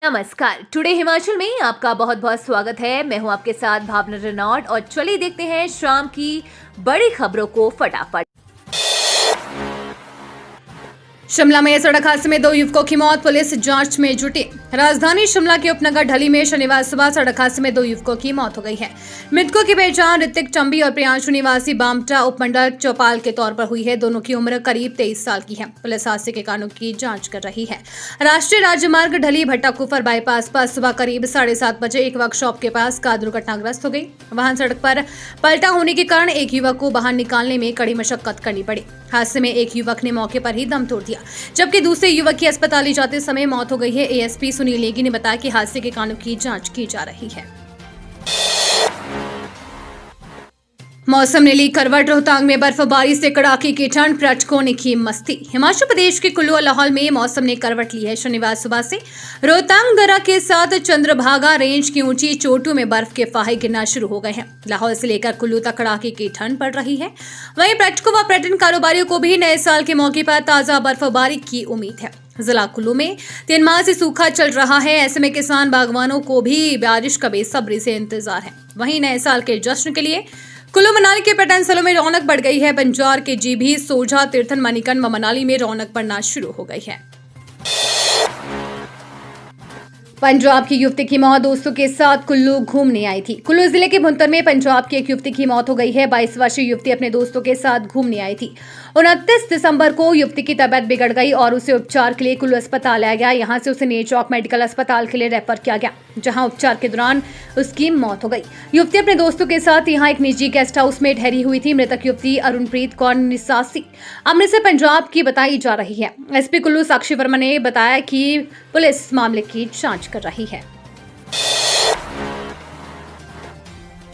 नमस्कार। टुडे हिमाचल में आपका बहुत बहुत स्वागत है। मैं हूं आपके साथ भावना रेनॉल्ड और चलिए देखते हैं शाम की बड़ी खबरों को फटाफट। शिमला में सड़क हादसे में 2 युवकों की मौत, पुलिस जांच में जुटी। राजधानी शिमला के उपनगर ढली में शनिवार सुबह सड़क हादसे में 2 युवकों की मौत हो गई है। मृतकों की पहचान ऋतिक चंबी और प्रियांशु निवासी बामटा उपमंडल चौपाल के तौर पर हुई है। दोनों की उम्र करीब 23 साल की है। पुलिस हादसे के कारणों की जांच कर रही है। राष्ट्रीय राजमार्ग ढली भट्टाकुफर बाईपास पर सुबह करीब 7:30 बजे एक वर्कशॉप के पास कार दुर्घटनाग्रस्त हो गई। वाहन सड़क पर पलटा होने के कारण एक युवक को बाहर निकालने में कड़ी मशक्कत करनी पड़ी। हादसे में एक युवक ने मौके पर ही दम तोड़ दिया, जबकि दूसरे युवक की अस्पताल ले जाते समय मौत हो गई है। एएसपी सुनील नेगी ने बताया कि हादसे के कारणों की जांच की जा रही है। मौसम ने ली करवट, रोहतांग में बर्फबारी से कड़ाके की ठंड, पर्यटकों ने की मस्ती। हिमाचल प्रदेश के कुल्लू और लाहौल में मौसम ने करवट ली है। शनिवार सुबह से रोहतांग दर्रा के साथ चंद्रभागा रेंज की ऊंची चोटियों में बर्फ के फाहे गिरना शुरू हो गए हैं। लाहौल से लेकर कुल्लू तक कड़ाके की ठंड पड़ रही है। वहीं पर्यटकों व पर्यटन कारोबारियों को भी नए साल के मौके पर ताजा बर्फबारी की उम्मीद है। जिला कुल्लू में 3 माह से सूखा चल रहा है। ऐसे में किसान बागवानों को भी बारिश का बेसब्री से इंतजार है। वहीं नए साल के जश्न के लिए कुल्लू मनाली के पर्यटन स्थलों में रौनक बढ़ गई है। बंजार के जीभी, सोझा, तीर्थन, मणिकर्ण व मनाली में रौनक बढ़ना शुरू हो गई है। पंजाब की युवती की मौत, दोस्तों के साथ कुल्लू घूमने आई थी। कुल्लू जिले के भुंतर में पंजाब की एक युवती की मौत हो गई है। 22 वर्षीय युवती अपने दोस्तों के साथ घूमने आई थी। 29 दिसंबर को युवती की तबीयत बिगड़ गई और उसे उपचार के लिए कुल्लू अस्पताल लाया गया। यहां से उसे नेर चौक मेडिकल अस्पताल के लिए रेफर किया गया, जहां उपचार के दौरान उसकी मौत हो गई। युवती अपने दोस्तों के साथ यहां एक निजी गेस्ट हाउस में ठहरी हुई थी। मृतक युवती अरुणप्रीत कौर निसासी अमृतसर पंजाब की बताई जा रही है। एसपी कुल्लू साक्षी वर्मा ने बताया कि पुलिस मामले की जांच कर रही है।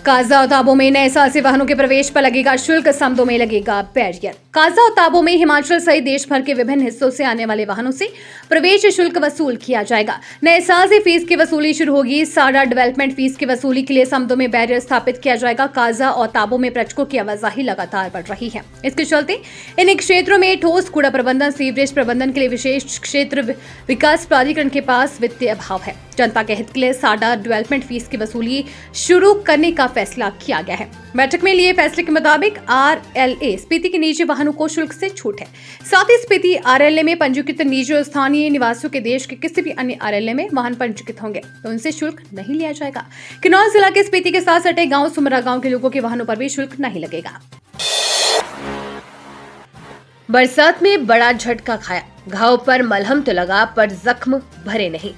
काजा और ताबो में नए साल से वाहनों के प्रवेश पर लगेगा शुल्क, समदों में लगेगा बैरियर। काजा और ताबो में हिमाचल सहित देश भर के विभिन्न हिस्सों से आने वाले वाहनों से प्रवेश शुल्क वसूल किया जाएगा। नए साल से फीस की वसूली शुरू होगी। साडा डेवलपमेंट फीस की वसूली के लिए समदों में बैरियर स्थापित किया जाएगा। काजा और ताबो में पर्यटकों की आवाजाही लगातार बढ़ रही है। इसके चलते इन क्षेत्रों में ठोस कूड़ा प्रबंधन, सीवरेज प्रबंधन के लिए विशेष क्षेत्र विकास प्राधिकरण के पास वित्तीय अभाव है। जनता के हित के लिए साडा डेवलपमेंट फीस की वसूली शुरू करने का फैसला किया गया है। बैठक में लिए फैसले के मुताबिक RLA स्पीति के निजी वाहनों को शुल्क से छूट है। साथ ही स्पीति RLA में पंजीकृत निजी और स्थानीय निवासियों के देश के किसी भी अन्य RLA में वाहन पंजीकृत होंगे तो उनसे शुल्क नहीं लिया जाएगा। किन्नौर जिला के स्पीति के साथ सटे गांव सुमरा गांव के लोगों के वाहनों पर भी शुल्क नहीं लगेगा। बरसात में बड़ा झटका खाया, घाव पर मलहम तो लगा पर जख्म भरे नहीं।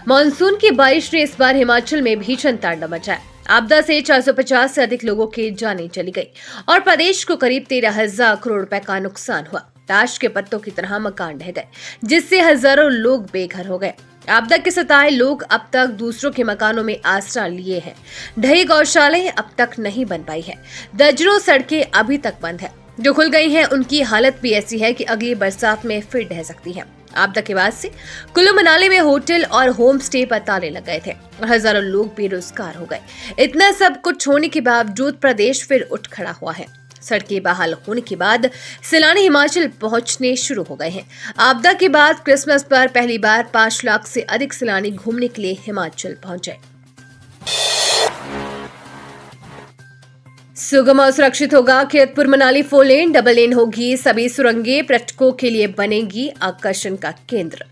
मानसून की बारिश ने इस बार हिमाचल में भीषण तांडव मचाया। आपदा से 450 से अधिक लोगों की जानें चली गई और प्रदेश को करीब 13,000 करोड़ रुपए का नुकसान हुआ। ताश के पत्तों की तरह मकान ढह गए, जिससे हजारों लोग बेघर हो गए। आपदा के सताए लोग अब तक दूसरों के मकानों में आसरा लिए हैं। ढही गौशालाएं अब तक नहीं बन पाई है। दर्जनों सड़कें अभी तक बंद है। जो खुल गई हैं उनकी हालत भी ऐसी है कि अगली बरसात में फिर ढह सकती है। आपदा के बाद से कुल्लू मनाली में होटल और होम स्टे पर ताले लग गए थे और हजारों लोग बेरोजगार हो गए। इतना सब कुछ होने के बावजूद प्रदेश फिर उठ खड़ा हुआ है। सड़कें बहाल होने के बाद सैलानी हिमाचल पहुंचने शुरू हो गए हैं। आपदा के बाद क्रिसमस पर पहली बार 5 लाख से अधिक सैलानी घूमने के लिए हिमाचल पहुंचे। सुगम और सुरक्षित होगा कीरतपुर मनाली 4 लेन, डबल लेन होगी सभी सुरंगें, पर्यटकों के लिए बनेगी आकर्षण का केंद्र।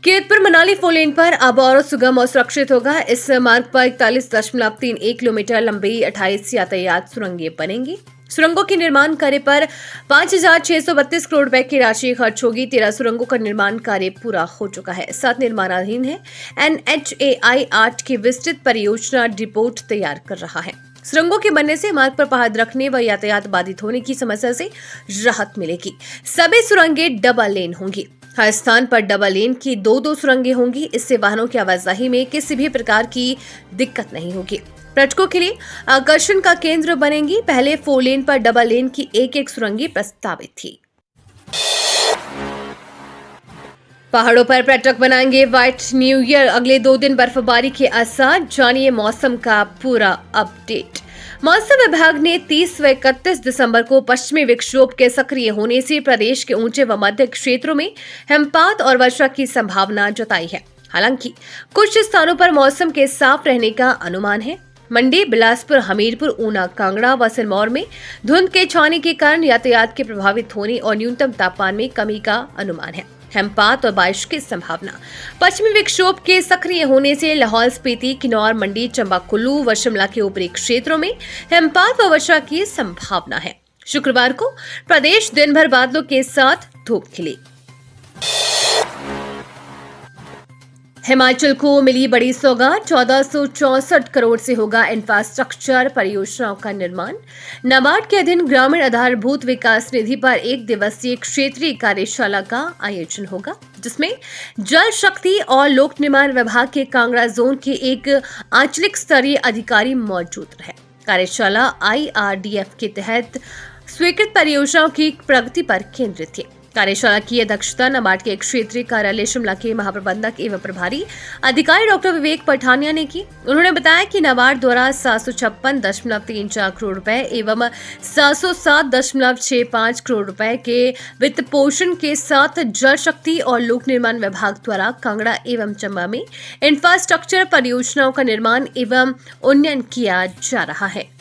कीरतपुर मनाली 4 लेन पर अब और सुगम और सुरक्षित होगा। इस मार्ग पर 41.31 किलोमीटर लंबी 28 यातायात सुरंगें बनेंगी। सुरंगों के निर्माण कार्य पर 5,632 करोड़ रुपए की राशि खर्च होगी। 13 सुरंगों का निर्माण कार्य पूरा हो चुका है। 7 निर्माणाधीन है। NHAI 8 की विस्तृत परियोजना रिपोर्ट तैयार कर रहा है। सुरंगों के बनने से मार्ग पर पहाड़ रखने व यातायात बाधित होने की समस्या से राहत मिलेगी। सभी सुरंगें डबल लेन होंगी। हर स्थान पर डबल लेन की 2-2 सुरंगें होंगी। इससे वाहनों की आवाजाही में किसी भी प्रकार की दिक्कत नहीं होगी। पर्यटकों के लिए आकर्षण का केंद्र बनेंगी। पहले 4 लेन पर डबल लेन की एक सुरंगें प्रस्तावित थी। पहाड़ों पर पर्यटक बनाएंगे व्हाइट न्यू ईयर, अगले 2 दिन बर्फबारी के आसार। जानिए मौसम का पूरा अपडेट। मौसम विभाग ने 30 व 31 दिसंबर को पश्चिमी विक्षोभ के सक्रिय होने से प्रदेश के ऊंचे व मध्य क्षेत्रों में हिमपात और वर्षा की संभावना जताई है। हालांकि कुछ स्थानों पर मौसम के साफ रहने का अनुमान है। मंडी, बिलासपुर, हमीरपुर, ऊना, कांगड़ा व सिरमौर में धुंध के छाने के कारण यातायात के प्रभावित होने और न्यूनतम तापमान में कमी का अनुमान है। हिमपात और बारिश की संभावना। पश्चिमी विक्षोभ के सक्रिय होने से लाहौल स्पीति, किन्नौर, मंडी, चंबा, कुल्लू व शिमला के ऊपरी क्षेत्रों में हिमपात व वर्षा की संभावना है। शुक्रवार को प्रदेश दिन भर बादलों के साथ धूप खिली। हिमाचल को मिली बड़ी सौगात, 1464 करोड़ से होगा इंफ्रास्ट्रक्चर परियोजनाओं का निर्माण। नाबार्ड के अधीन ग्रामीण आधारभूत विकास निधि पर 1 दिवसीय क्षेत्रीय कार्यशाला का आयोजन होगा, जिसमें जल शक्ति और लोक निर्माण विभाग के कांगड़ा जोन के एक आंचलिक स्तरीय अधिकारी मौजूद रहे। कार्यशाला IRDF के तहत स्वीकृत परियोजनाओं की प्रगति पर केंद्रित थी। कार्यशाला की अध्यक्षता नाबार्ड के क्षेत्रीय कार्यालय शिमला के महाप्रबंधक एवं प्रभारी अधिकारी डॉक्टर विवेक पठानिया ने की। उन्होंने बताया कि नाबार्ड द्वारा 756.34 करोड़ रुपए एवं 707.65 करोड़ रुपए के वित्त पोषण के साथ जल शक्ति और लोक निर्माण विभाग द्वारा कांगड़ा एवं चंबा में इंफ्रास्ट्रक्चर परियोजनाओं का निर्माण एवं उन्नयन किया जा रहा है।